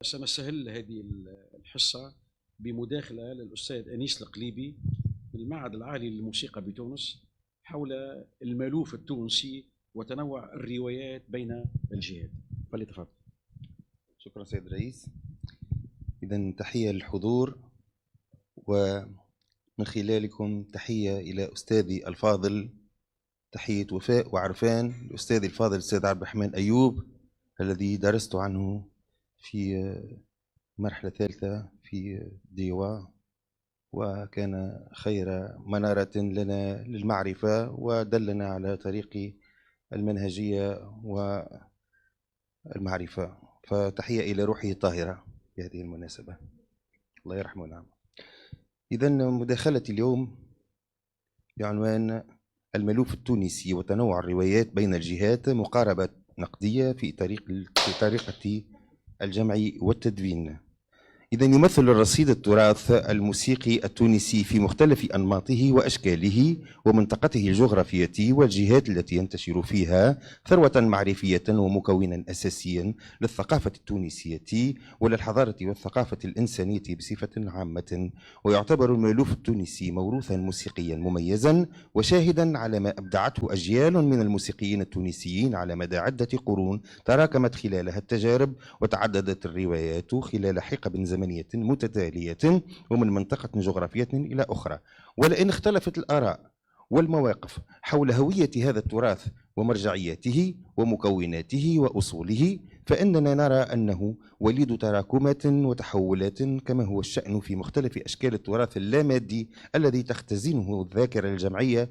سنستهل هذه الحصة بمداخلة للأستاذ أنيس القليبي من المعهد العالي للموسيقى بتونس حول المألوف التونسي وتنوع الروايات بين الجهات. فليتفضل. شكرا سيد الرئيس. إذا تحية للحضور، ومن خلالكم تحية إلى أستاذي الفاضل، تحية وفاء وعرفان لأستاذي الفاضل السيد عبد الرحمن أيوب الذي درست عنه في مرحلة ثالثة في ديوا، وكان خير منارة لنا للمعرفة ودلنا على طريق المنهجية والمعرفة، فتحية إلى روحه الطاهرة بهذه المناسبة، الله يرحمه ونعم. إذا مداخلتي اليوم بعنوان المألوف التونسي وتنوع الروايات بين الجهات، مقاربة نقدية في طريقة الجمع والتدوين. إذا يمثل الرصيد التراث الموسيقي التونسي في مختلف أنماطه وأشكاله ومنطقته الجغرافية والجهات التي ينتشر فيها ثروة معرفية ومكونا أساسيا للثقافة التونسية وللحضارة والثقافة الإنسانية بصفة عامة، ويعتبر المألوف التونسي موروثا موسيقيا مميزا وشاهدا على ما أبدعته أجيال من الموسيقيين التونسيين على مدى عدة قرون تراكمت خلالها التجارب وتعددت الروايات خلال حقب زمنية متتالية ومن منطقة جغرافية إلى أخرى. ولئن اختلفت الآراء والمواقف حول هوية هذا التراث ومرجعياته ومكوناته وأصوله، فإننا نرى أنه وليد تراكمات وتحولات كما هو الشأن في مختلف أشكال التراث اللامادي الذي تختزنه الذاكرة الجمعية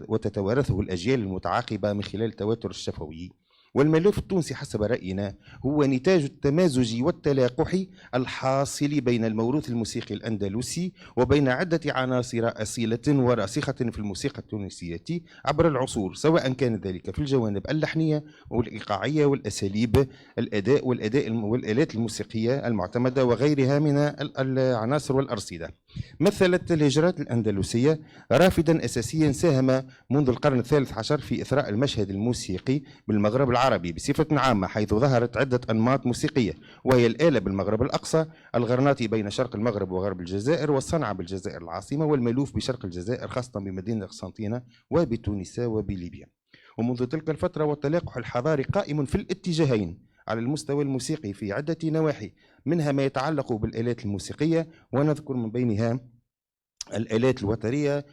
وتتوارثه الأجيال المتعاقبة من خلال التواتر الشفوي. والمألوف التونسي حسب رأينا هو نتاج التمازج والتلاقح الحاصل بين الموروث الموسيقي الأندلسي وبين عدة عناصر أصيلة وراسخة في الموسيقى التونسية عبر العصور، سواء كان ذلك في الجوانب اللحنية والإيقاعية والأساليب الأداء والآلات الموسيقية المعتمدة وغيرها من العناصر والأرصدة. مثلت الهجرات الأندلسية رافدا أساسيا ساهم منذ القرن الثالث عشر في إثراء المشهد الموسيقي بالمغرب العربي بصفة عامة، حيث ظهرت عدة أنماط موسيقية، وهي الآلة بالمغرب الأقصى، الغرناطي بين شرق المغرب وغرب الجزائر، والصنعة بالجزائر العاصمة، والمألوف بشرق الجزائر خاصة بمدينة قسنطينة وبتونس وبليبيا. ومنذ تلك الفترة والتلاقح الحضاري قائم في الاتجاهين على المستوى الموسيقي في عدة نواحي، منها ما يتعلق بالآلات الموسيقية، ونذكر من بينها الآلات الوترية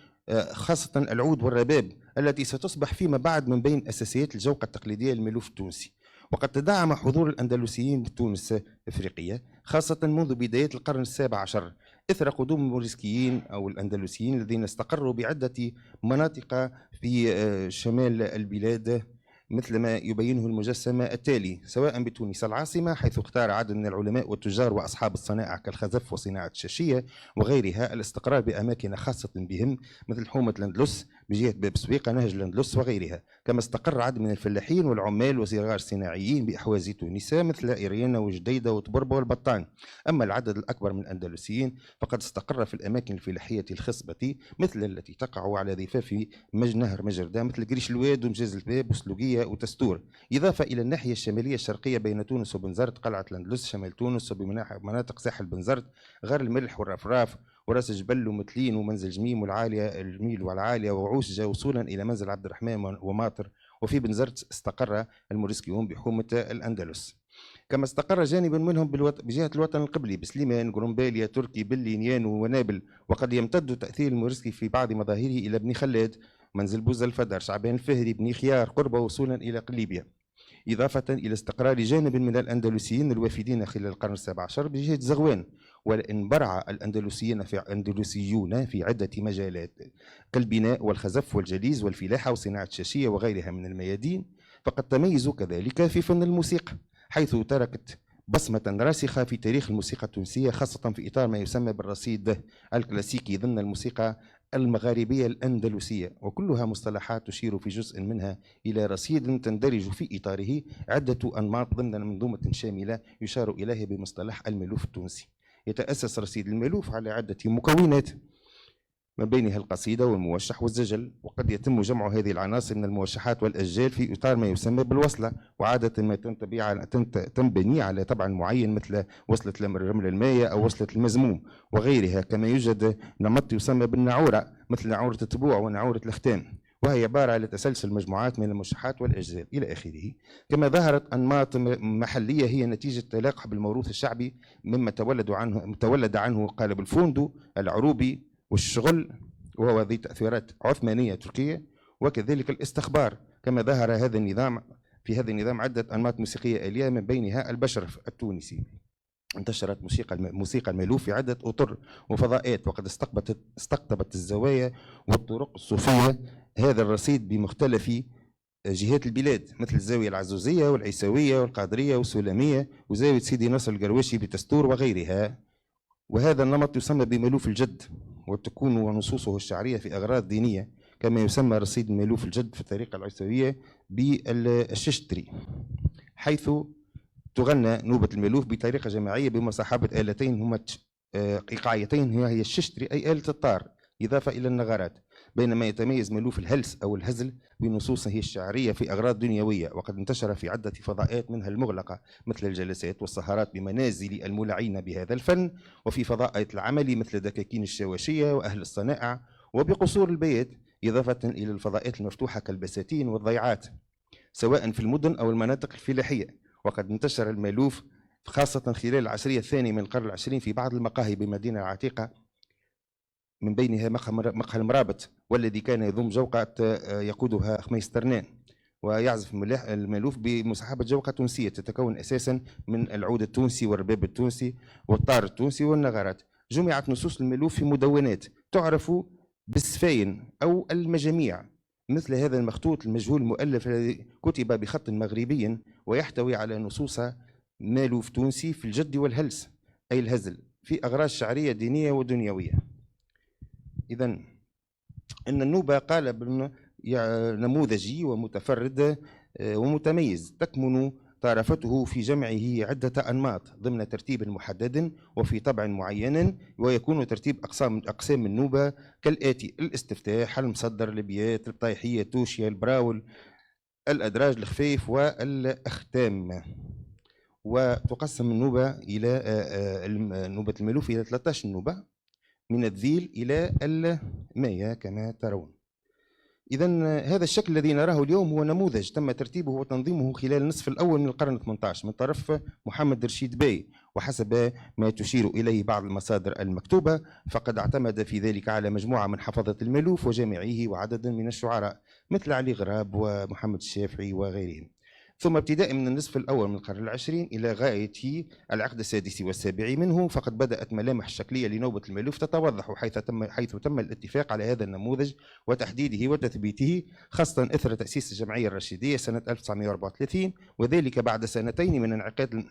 خاصة العود والرباب التي ستصبح فيما بعد من بين أساسيات الجوقة التقليدية للمألوف التونسي. وقد تدعم حضور الأندلسيين بتونس إفريقية خاصة منذ بدايات القرن السابع عشر إثر قدوم الموريسكيين أو الأندلسيين الذين استقروا بعدة مناطق في شمال البلاد، مثل ما يبينه المجسم التالي، سواء بتونس العاصمة حيث اختار عدد من العلماء والتجار وأصحاب الصنائع كالخزف وصناعة الشاشية وغيرها الاستقرار بأماكن خاصة بهم مثل حومة الأندلس بجهة باب سويقة نهج الأندلس وغيرها، كما استقر عدد من الفلاحين والعمال وصغار الصناعيين بأحواز تونس مثل إريانا وجديدة وطبربة والبطان. أما العدد الأكبر من الأندلسيين فقد استقر في الأماكن الفلاحية الخصبة مثل التي تقع على ضفاف نهر مجردة مثل قريش الواد ومجاز الباب وسلوقية وتستور، إضافة إلى الناحية الشمالية الشرقية بين تونس وبنزرت قلعة الأندلس شمال تونس وبمناطق ساحل بنزرت غار الملح والرفراف وراس جبل ومتلين ومنزل جميم والعالية الجميل والعالية وعوسجة وصولا إلى منزل عبد الرحمن وماطر. وفي بنزرت استقر الموريسكيون بحومة الأندلس، كما استقر جانب منهم بجهة الوطن القبلي بسليمان قرنباليا تركي بلي نيانو ونابل. وقد يمتد تأثير الموريسكي في بعض مظاهره إلى بني خلاد منزل بوزة الفدر شعبان الفهري بني خيار قربة وصولا إلى قليبيا، إضافة إلى استقرار جانب من الأندلسيين الوافدين خلال القرن السابع عشر بجهة زغوان. ولئن برع الأندلسيون في عدة مجالات كالبناء والخزف والجليز والفلاحة وصناعة الشاشية وغيرها من الميادين، فقد تميزوا كذلك في فن الموسيقى، حيث تركت بصمة راسخة في تاريخ الموسيقى التونسية خاصة في إطار ما يسمى بالرصيد الكلاسيكي ضمن الموسيقى المغاربية الأندلسية، وكلها مصطلحات تشير في جزء منها إلى رصيد تندرج في إطاره عدة أنماط ضمن منظومة شاملة يشار إليها بمصطلح المألوف التونسي. يتأسس رصيد المألوف على عدة مكونات ما بينها القصيدة والموشح والزجل، وقد يتم جمع هذه العناصر من الموشحات والأسجال في إطار ما يسمى بالوصلة، وعادة ما تنبني على طبع معين مثل وصلة الرمل المائية أو وصلة المزموم وغيرها. كما يوجد نمط يسمى بالنعورة مثل نعورة التبوع ونعورة الختام، وهي عبارة على تسلسل مجموعات من الموشحات والأجزاء إلى آخره. كما ظهرت أنماط محلية هي نتيجة تلاقح بالموروث الشعبي مما تولد عنه قالب الفوندو العروبي والشغل، وهو ذي تأثيرات عثمانية تركية، وكذلك الاستخبار. كما ظهر في هذا النظام عدة أنماط موسيقية آلية من بينها البشرف التونسي. انتشرت موسيقى المألوف في عدة أطر وفضاءات، وقد استقطبت الزوايا والطرق الصوفية هذا الرصيد بمختلف جهات البلاد، مثل الزاوية العزوزية والعيسوية والقادرية والسلمية وزاوية سيدي نصر القرواشي بتستور وغيرها. وهذا النمط يسمى بمألوف الجد، وتكون نصوصه الشعرية في أغراض دينية، كما يسمى رصيد مألوف الجد في الطريقة العيسوية بالششتري، حيث تغنى نوبة المألوف بطريقة جماعية بمصاحبة آلتين هما إيقاعيتين، هي الششتري أي آلة الطار إضافة إلى النغرات. بينما يتميز مألوف الهلس أو الهزل بنصوصه الشعرية في أغراض دنيوية، وقد انتشر في عدة فضاءات منها المغلقة مثل الجلسات والسهرات بمنازل المولعين بهذا الفن، وفي فضاءات العمل مثل دكاكين الشواشية وأهل الصنائع، وبقصور البيت، إضافة إلى الفضاءات المفتوحة كالبساتين والضيعات سواء في المدن أو المناطق الفلاحية. وقد انتشر المألوف خاصة خلال العشرية الثانية من القرن العشرين في بعض المقاهي بالمدينة العتيقة، من بينها مقهى المرابط، والذي كان يضم جوقة يقودها خميس ترنان، ويعزف المألوف بمصاحبة جوقة تونسية تتكون أساسا من العود التونسي والرباب التونسي والطار التونسي والنغرات. جمعت نصوص المألوف في مدونات تعرف بالسفاين أو المجاميع، مثل هذا المخطوط المجهول المؤلف الذي كتب بخط مغربي ويحتوي على نصوص مألوف تونسي في الجد والهلس أي الهزل في أغراض شعرية دينية ودنيوية. إذا أن النوبة قالب نموذجي ومتفرد ومتميز، تكمن طرافته في جمعه عدة أنماط ضمن ترتيب محدد وفي طبع معين، ويكون ترتيب أقسام النوبة كالآتي: الاستفتاح، المصدر، الابيات، الطيحية، التوشية، البراول، الأدراج، الخفيف، والأختام. وتقسم النوبة إلى نوبة المألوف إلى 13 نوبة من الذيل إلى المايا كما ترون. إذا هذا الشكل الذي نراه اليوم هو نموذج تم ترتيبه وتنظيمه خلال النصف الأول من القرن 18 من طرف محمد رشيد باي، وحسب ما تشير إليه بعض المصادر المكتوبة فقد اعتمد في ذلك على مجموعة من حفظة المألوف وجامعيه وعدد من الشعراء مثل علي غراب ومحمد الشافعي وغيرهم. ثم ابتداء من النصف الأول من القرن العشرين إلى غاية العقد السادس والسابع منه فقد بدأت ملامح الشكلية لنوبة المألوف تتوضح، حيث تم الاتفاق على هذا النموذج وتحديده وتثبيته، خاصة إثر تأسيس الجمعية الرشيدية سنة 1934، وذلك بعد سنتين من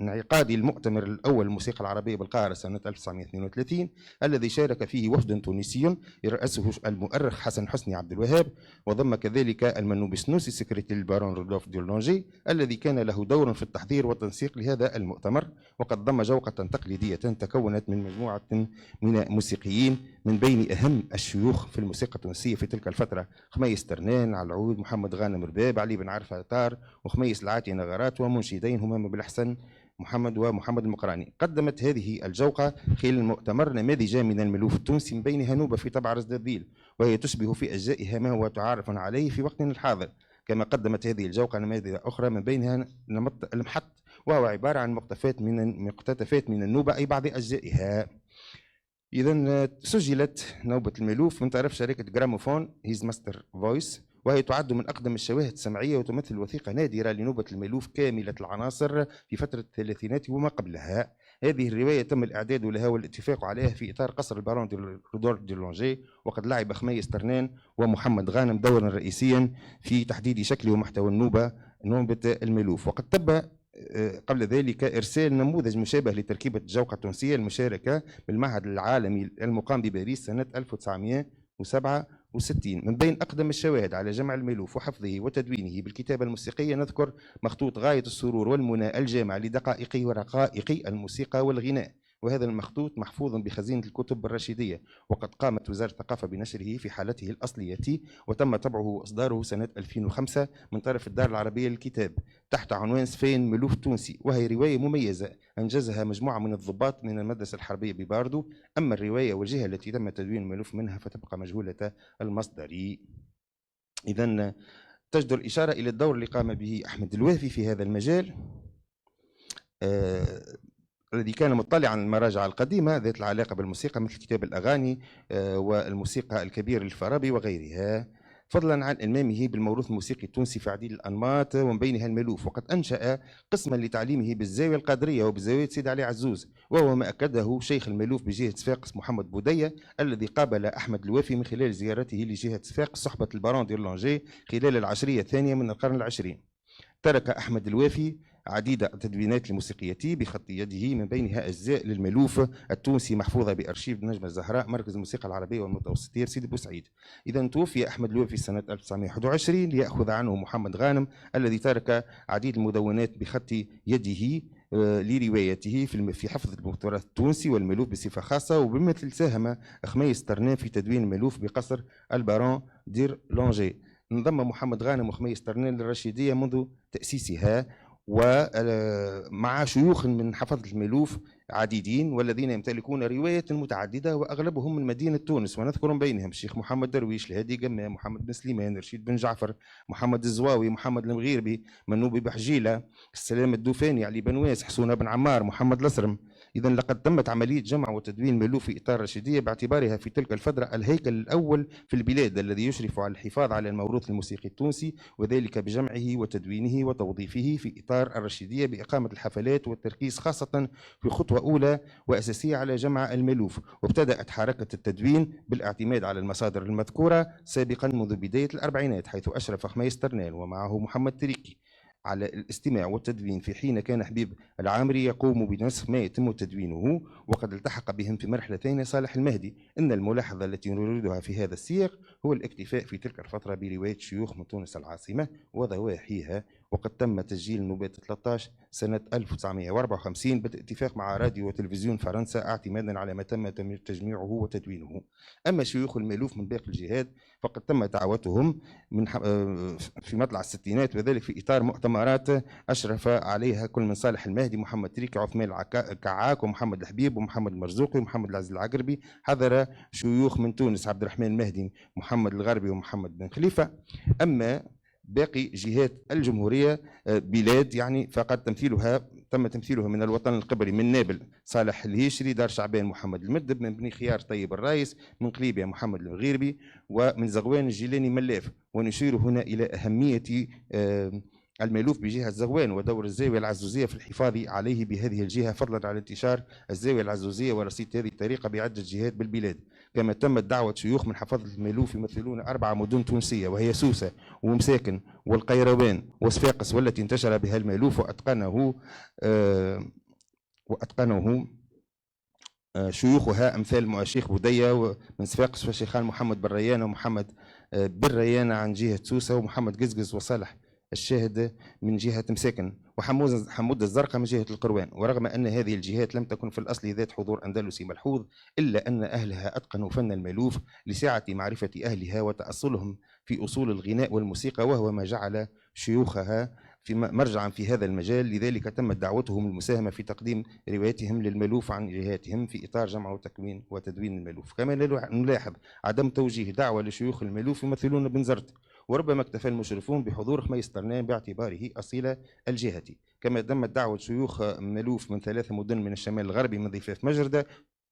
انعقاد المؤتمر الأول للموسيقى العربية بالقاهرة سنة 1932 الذي شارك فيه وفد تونسي يرأسه المؤرخ حسن حسني عبد الوهاب، وضم كذلك المنوب السنوسي سكرتير البارون رودولف دولونجي الذي كان له دور في التحضير والتنسيق لهذا المؤتمر، وقد ضم جوقة تقليدية تكونت من مجموعة من الموسيقيين من بين أهم الشيوخ في الموسيقى التونسية في تلك الفترة: خميس ترنان على العود، محمد غانم رباب، علي بن عرفة طار، وخميس العاتي نغرات، ومنشدين هما بالحسن محمد ومحمد المقراني. قدمت هذه الجوقة خلال المؤتمر نماذج من المألوف التونسي من بينها نوبة في طبع رصد الذيل، وهي تشبه في أجزائها ما هو تعارف عليه في وقتنا الحاضر. كما قدمت هذه الجوقة نماذج أخرى من بينها نمط المحط، وهو عبارة عن مقتطفات من النوبة أي بعض أجزائها. إذا سجلت نوبة المألوف من طرف شركة جراموفون هيز ماستر فويس، وهي تعد من أقدم الشواهد السمعية وتمثل وثيقة نادرة لنوبة المألوف كاملة العناصر في فترة الثلاثينات وما قبلها. هذه الرواية تم الإعداد لها والاتفاق عليها في إطار قصر البارون رودولف دولونجي، وقد لعب خميس ترنان ومحمد غانم دورا رئيسيا في تحديد شكل ومحتوى نوبة المألوف. وقد تم قبل ذلك إرسال نموذج مشابه لتركيبة الجوقة التونسية المشاركة بالمعهد العالمي المقام بباريس سنة 1967. من بين أقدم الشواهد على جمع المألوف وحفظه وتدوينه بالكتابة الموسيقية نذكر مخطوط غاية السرور والمنى الجامع لدقائق ورقائق الموسيقى والغناء، وهذا المخطوط محفوظ بخزينة الكتب الرشيدية، وقد قامت وزارة الثقافة بنشره في حالته الأصلية، وتم طبعه وإصداره سنة 2005 من طرف الدار العربية للكتاب تحت عنوان سفين ملوف تونسي، وهي رواية مميزة أنجزها مجموعة من الضباط من المدرسة الحربية بباردو. أما الرواية والجهة التي تم تدوين الملوف منها فتبقى مجهولة المصدر. إذن تجدر الإشارة إلى الدور اللي قام به أحمد الوافي في هذا المجال، الذي كان مطلعا على المراجع القديمة ذات العلاقة بالموسيقى مثل كتاب الأغاني والموسيقى الكبير للفارابي وغيرها، فضلا عن إلمامه بالموروث الموسيقي التونسي في عديد الأنماط ومن بينها الملوف. وقد أنشأ قسما لتعليمه بالزاوية القادرية وبزاوية سيد علي عزوز، وهو ما أكده شيخ الملوف بجهة صفاقس محمد بودية، الذي قابل أحمد الوافي من خلال زيارته لجهة صفاقس صحبة البارون ديرلانجي خلال العشرية الثانية من القرن العشرين. ترك أحمد الوافي عديد التدوينات الموسيقية بخط يده، من بينها أجزاء للملوف التونسي محفوظة بأرشيف النجمة الزهراء مركز الموسيقى العربية والمتوسطية سيدي بوسعيد. إذا توفي أحمد الوافي سنة 1921 ليأخذ عنه محمد غانم، الذي ترك عديد المدونات بخط يده لروايته في حفظ التراث التونسي والملوف بصفة خاصة. وبمثل ساهم خميس ترنان في تدوين الملوف بقصر البارون دير لونجي. انضم محمد غانم وخميس ترنان للرشيدية منذ تأسيسها، ومع شيوخ من حفظة الملوف عديدين والذين يمتلكون رواية متعددة وأغلبهم من مدينة تونس، ونذكر من بينهم الشيخ محمد درويش، الهادي قمام، محمد بن سليمان، رشيد بن جعفر، محمد الزواوي، محمد المغيربي، منوبي بحجيلة، السلام الدوفاني، علي بن واس، حسون بن عمار، محمد الأسرم. إذا لقد تمت عملية جمع وتدوين الملوف في إطار الرشيدية باعتبارها في تلك الفترة الهيكل الأول في البلاد الذي يشرف على الحفاظ على الموروث الموسيقي التونسي، وذلك بجمعه وتدوينه وتوظيفه في إطار الرشيدية بإقامة الحفلات والتركيز خاصة في خطوة أولى وأساسية على جمع الملوف. وابتدأت حركة التدوين بالاعتماد على المصادر المذكورة سابقا منذ بداية الأربعينات، حيث أشرف خميس ترنان ومعه محمد تريكي على الاستماع والتدوين، في حين كان حبيب العامري يقوم بنسخ ما يتم تدوينه. وقد التحق بهم في مرحلة ثانية صالح المهدي. إن الملاحظة التي نريدها في هذا السياق هو الاكتفاء في تلك الفترة برواية شيوخ من تونس العاصمة وضواحيها. وقد تم تسجيل النوبات 13 سنة 1954 بالاتفاق مع راديو وتلفزيون فرنسا اعتمادا على ما تم تجميعه وتدوينه. أما شيوخ الملوف من باقي الجهات فقد تم دعوتهم من في مطلع الستينات، وذلك في إطار مؤتمرات أشرف عليها كل من صالح المهدي، محمد تريكي، عثمان الكعاك، ومحمد الحبيب، ومحمد المرزوقي، ومحمد العزيز العقربي. حضر شيوخ من تونس عبد الرحمن المهدي، محمد الغربي، ومحمد بن خليفة. أما باقي جهات الجمهورية بلاد يعني فقد تم تمثيلها من الوطن القبلي، من نابل صالح الهيشري، دار شعبان محمد المدب، من بني خيار طيب الرايس، من قليبية محمد المغيربي، ومن زغوان الجيلاني ملاف. ونشير هنا إلى أهمية المألوف بجهة زغوان ودور الزاوية العزوزية في الحفاظ عليه بهذه الجهة، فضلا على انتشار الزاوية العزوزية ورصيد هذه الطريقة بعدة جهات بالبلاد. كما تمت دعوة شيوخ من حفاظة المألوف يمثلون 4 مدن تونسية، وهي سوسة ومساكن والقيروان وصفاقس، والتي انتشر بها المألوف وأتقنه شيوخها أمثال الشيخ بودية من صفاقس، وشيخان محمد بن ريان ومحمد بن ريان عن جهة سوسة، ومحمد قزقز وصالح الشاهد من جهة مساكن، وحمود الزرقاء من جهة القروان. ورغم أن هذه الجهات لم تكن في الأصل ذات حضور أندلسي ملحوظ، إلا أن أهلها أتقنوا فن المألوف لسعة معرفة أهلها وتأصلهم في أصول الغناء والموسيقى، وهو ما جعل شيوخها في مرجعا في هذا المجال. لذلك تمت دعوتهم المساهمة في تقديم رواياتهم للمألوف عن جهاتهم في إطار جمع وتكوين وتدوين المألوف. كما نلاحظ عدم توجيه دعوة لشيوخ المألوف يمثلون بنزرت، وربما اكتفى المشرفون بحضور خميس ترنان باعتباره أصيل الجهة. كما تمت دعوة شيوخ مألوف من 3 مدن من الشمال الغربي من ضفاف مجردة،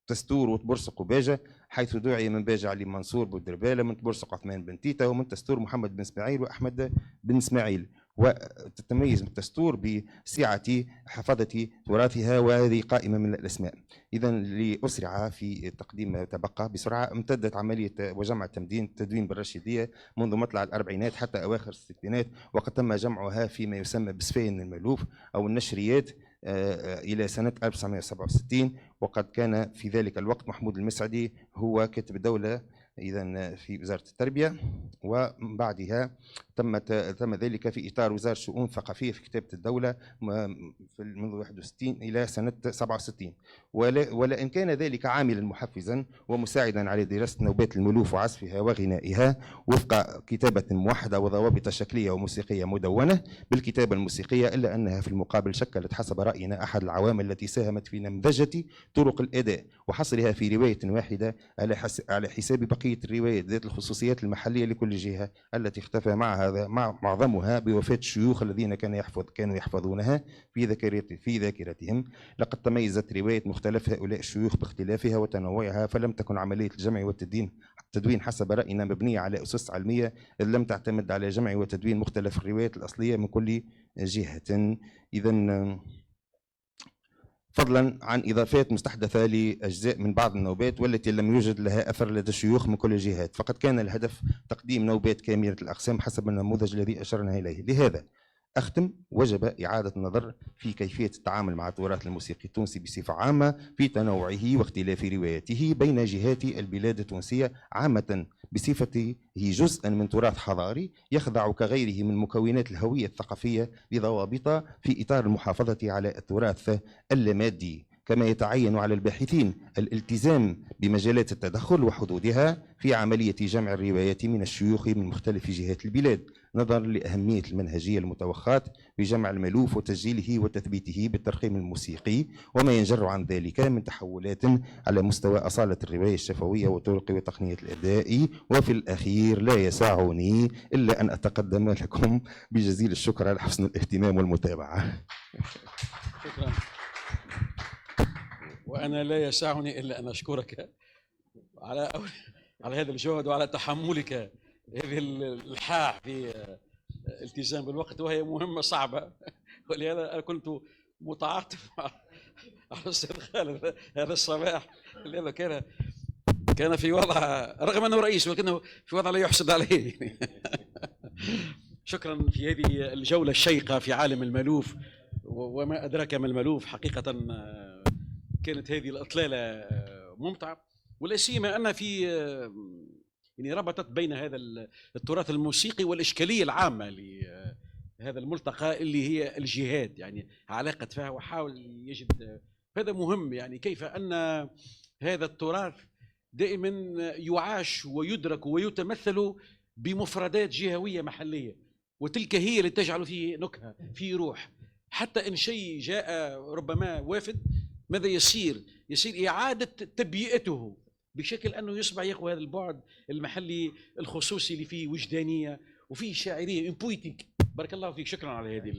تستور وتبرسق وباجة، حيث دعي من باجة علي منصور بودربالة، من تبرسق عثمان بن تيتا، ومن تستور محمد بن اسماعيل وأحمد بن اسماعيل. وتتميز من تستور بسعة حفظة تراثها، وهذه قائمة من الأسماء. إذا لأسرع في تقديم ما تبقى بسرعة، امتدت عملية وجمع التدوين بالرشيدية منذ مطلع الأربعينات حتى أواخر الستينات، وقد تم جمعها فيما يسمى بسفين المألوف أو النشريات إلى سنة 1967. وقد كان في ذلك الوقت محمود المسعدي هو كاتب الدولة إذا في وزارة التربية، ومن بعدها تم ذلك في إطار وزارة الشؤون الثقافية في كتابة الدولة منذ 61 إلى سنة 67. ولئن كان ذلك عاملا محفزا ومساعدا على دراسة نوبات الملوف وعزفها وغنائها وفق كتابة موحدة وضوابط شكلية وموسيقية مدونة بالكتابة الموسيقية، إلا أنها في المقابل شكلت حسب رأينا أحد العوامل التي ساهمت في نمذجة طرق الأداء وحصرها في رواية واحدة على حساب بقية الروايات ذات الخصوصيات المحلية لكل جهة، التي اختفى مع معظمها بوفاة الشيوخ الذين كانوا يحفظونها في ذاكرتهم. لقد تميزت رواية مختلف هؤلاء الشيوخ باختلافها وتنوعها، فلم تكن عملية الجمع والتدوين حسب رأينا مبنية على أسس علمية، إذ لم تعتمد على جمع وتدوين مختلف الروايات الأصلية من كل جهة. إذن فضلا عن إضافات مستحدثة لأجزاء من بعض النوبات والتي لم يوجد لها أثر لدى الشيوخ من كل الجهات، فقد كان الهدف تقديم نوبات كاملة الأقسام حسب النموذج الذي أشرنا إليه. لهذا أختم، وجب إعادة النظر في كيفية التعامل مع التراث الموسيقي التونسي بصفة عامة في تنوعه واختلاف رواياته بين جهات البلاد التونسية عامة، بصفته جزءا من تراث حضاري يخضع كغيره من مكونات الهوية الثقافية لضوابط في إطار المحافظة على التراث اللامادي، كما يتعين على الباحثين الالتزام بمجالات التدخل وحدودها في عملية جمع الروايات من الشيوخ من مختلف جهات البلاد، نظرا لأهمية المنهجية المتوخاة بجمع المألوف وتسجيله وتثبيته بالترقيم الموسيقي وما ينجر عن ذلك من تحولات على مستوى أصالة الرواية الشفوية وطرق وتقنية الأداء. وفي الأخير لا يسعني إلا أن أتقدم لكم بجزيل الشكر على حسن الاهتمام والمتابعة. شكرا. وأنا لا يسعني إلا أن أشكرك على هذا الجهد وعلى تحملك هذه الحاح في التزام بالوقت، وهي مهمة صعبة، ولهذا أنا كنت متعاطف على الأستاذ خالد هذا الصباح، لأنه كان في وضع، رغم أنه رئيس ولكنه في وضع لا يحسد عليه. شكرا في هذه الجولة الشيقة في عالم المألوف وما أدراك ما المألوف. حقيقة كانت هذه الإطلالة ممتعة، ولا سيما أن في يعني ربطت بين هذا التراث الموسيقي والإشكالية العامة لهذا الملتقى اللي هي الجهاد، يعني علاقة فيها، وحاول يجد هذا مهم، يعني كيف أن هذا التراث دائما يعاش ويدرك ويتمثل بمفردات جهوية محلية، وتلك هي اللي تجعل فيه نكهة، فيه روح. حتى إن شيء جاء ربما وافد، ماذا يصير إعادة تبيئته بشكل أنه يصبح يقوى هذا البعد المحلي الخصوصي اللي فيه وجدانية وفيه شاعرية بارك الله فيك. شكرا على هذه